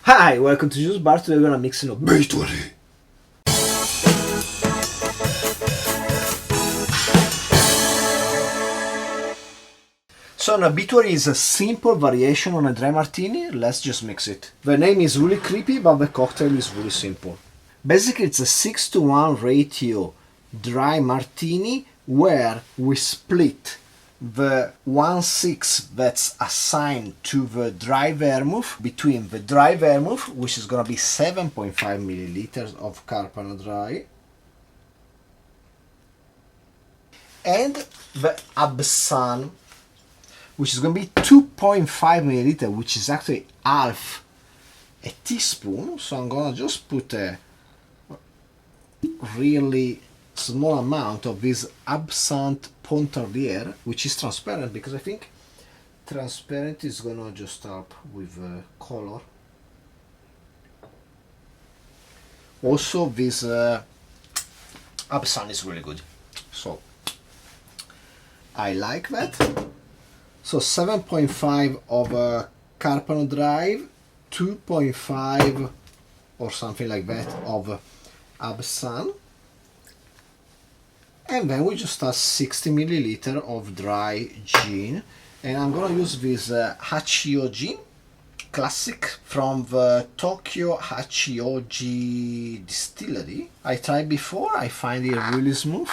Hi, welcome to Juice Bar. Today we're gonna mix an Obituary. So an Obituary is a simple variation on a dry martini. Let's just mix it. The name is really creepy, but the cocktail is really simple. Basically, it's a 6-to-1 ratio dry martini where we split the 1/6 that's assigned to the dry vermouth between the dry vermouth, which is going to be 7.5 milliliters of Carpano Dry, and the absinthe, which is going to be 2.5 milliliters, which is actually half a teaspoon. So I'm going to just put a really small amount of this absinthe Pontarlier, which is transparent, because I think transparent is gonna just help with color. Also, this absinthe is really good, so I like that. So 7.5 of Carpano Dry, 2.5 or something like that of absinthe. And then we just add 60 milliliters of dry gin, and I'm gonna use this Hachioji classic from the Tokyo Hachioji distillery. I tried before, I find it really smooth.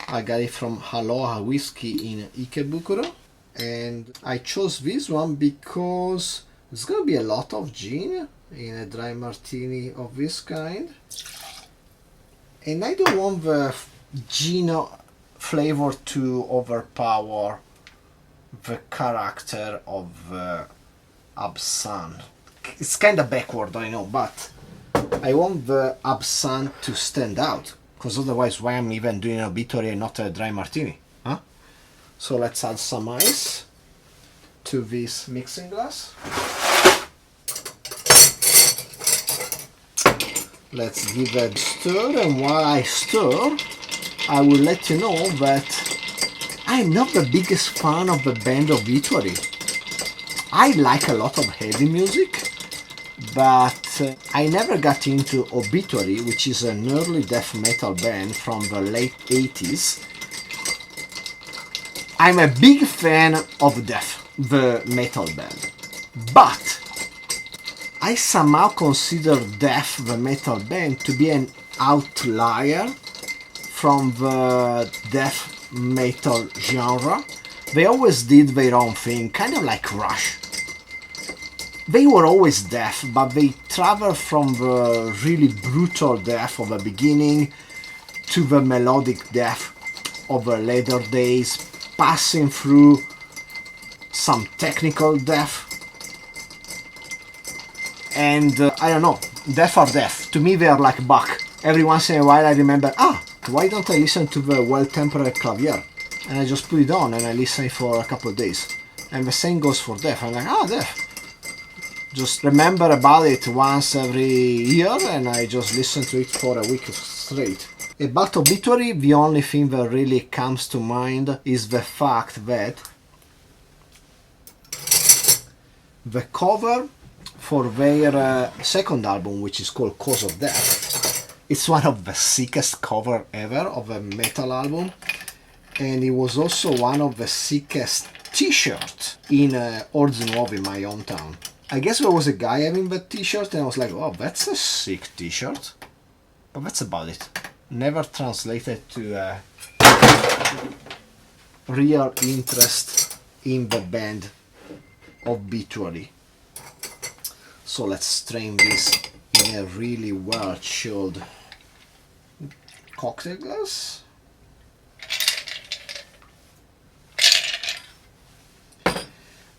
I got it from Aloha Whiskey in Ikebukuro, and I chose this one because there's gonna be a lot of gin in a dry martini of this kind, and I don't want the gin flavor to overpower the character of absinthe. It's kind of backward, I know, but I want the absinthe to stand out, because otherwise why am I even doing an Obituary and not a dry martini? Huh? So let's add some ice to this mixing glass. Let's give it a stir, and while I stir, I will let you know that I'm not the biggest fan of the band Obituary. I like a lot of heavy music, but I never got into Obituary, which is an early death metal band from the late 80s. I'm a big fan of Death, the metal band, but I somehow consider Death, the metal band, to be an outlier from the death metal genre. They always did their own thing, kind of like Rush. They were always death, but they traveled from the really brutal death of the beginning to the melodic death of the later days, passing through some technical death. And I don't know, death or death. To me they are like Bach. Every once in a while I remember, why don't I listen to the well-tempered clavier? And I just put it on and I listen for a couple of days. And the same goes for death. I'm like, death. Just remember about it once every year and I just listen to it for a week straight. About Obituary, the only thing that really comes to mind is the fact that the cover for their second album, which is called Cause of Death, it's one of the sickest cover ever of a metal album, and it was also one of the sickest t-shirts in Orzo Nuovo in my hometown. I guess there was a guy having that t-shirt and I was like, oh, that's a sick t-shirt, but that's about it. Never translated to real interest in the band Obituary. So let's strain this in a really well chilled cocktail glass.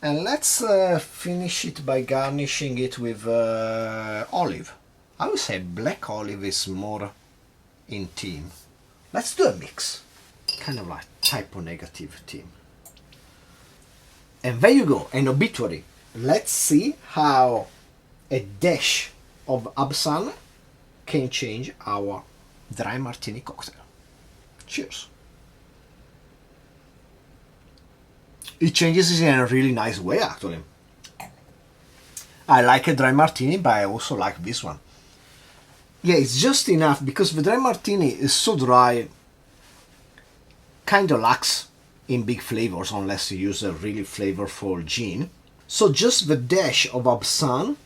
And let's finish it by garnishing it with olive. I would say black olive is more in theme. Let's do a mix. Kind of like typo negative theme. And there you go, an Obituary. Let's see how a dash of absinthe can change our dry martini cocktail. Cheers. It changes it in a really nice way, actually. I like a dry martini, but I also like this one. Yeah, it's just enough because the dry martini is so dry, kind of lacks in big flavors unless you use a really flavorful gin. So just the dash of absinthe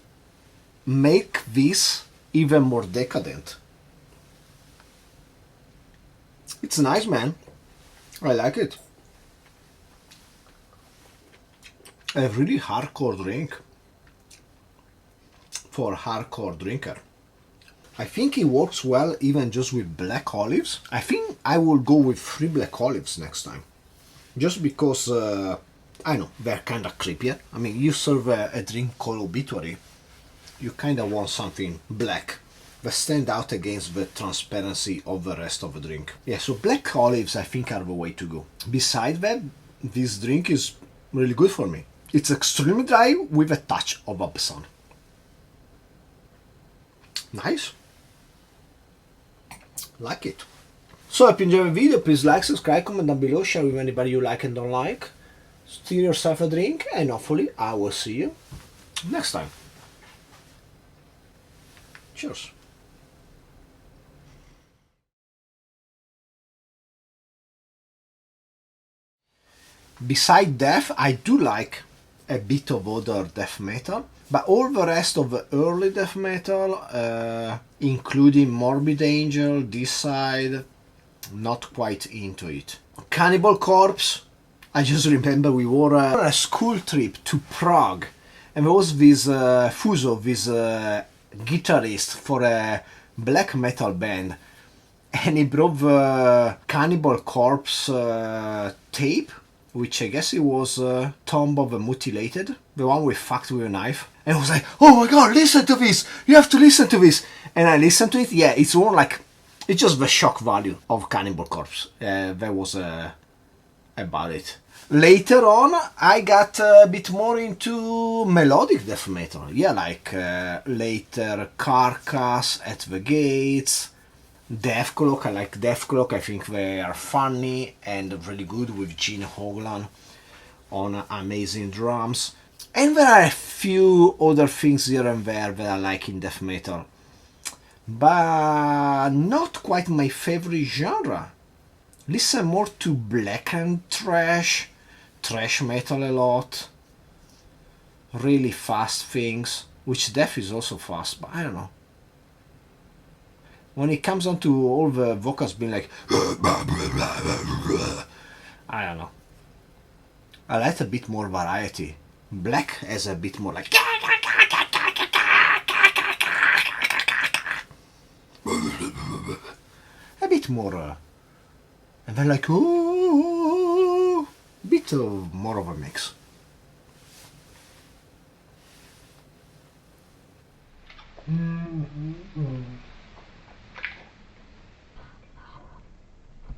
make this even more decadent. It's nice, man. I like it. A really hardcore drink for a hardcore drinker. I think it works well even just with black olives. I think I will go with 3 black olives next time. Just because, I know, they're kind of creepier. I mean, you serve a drink called Obituary, you kind of want something black that stand out against the transparency of the rest of the drink. Yeah, so black olives I think are the way to go. Besides that, this drink is really good for me. It's extremely dry with a touch of absinthe. Nice. Like it. So if you enjoyed the video, please like, subscribe, comment down below, share with anybody you like and don't like. Stir yourself a drink, and hopefully I will see you next time. Cheers. Beside death, I do like a bit of other death metal, but all the rest of the early death metal, including Morbid Angel, this side, not quite into it. Cannibal Corpse, I just remember we were on a school trip to Prague, and there was this Fuso, this guitarist for a black metal band, and he brought the Cannibal Corpse tape, which I guess it was Tomb of the Mutilated, the one we fucked with a knife. And I was like, oh my god, listen to this! You have to listen to this! And I listened to it, yeah, it's more like, it's just the shock value of Cannibal Corpse. That was about it. Later on, I got a bit more into melodic death metal. Yeah, like later Carcass, At the Gates, Deathcloak. I like Deathcloak. I think they are funny and really good with Gene Hoglan on amazing drums. And there are a few other things here and there that I like in death metal, but not quite my favorite genre. Listen more to black and thrash metal a lot, really fast things, which death is also fast, but I don't know. When it comes on to all the vocals being like, I don't know. I like a bit more variety. Black has a bit more like, a bit more, and then like, ooh, bit of more of a mix.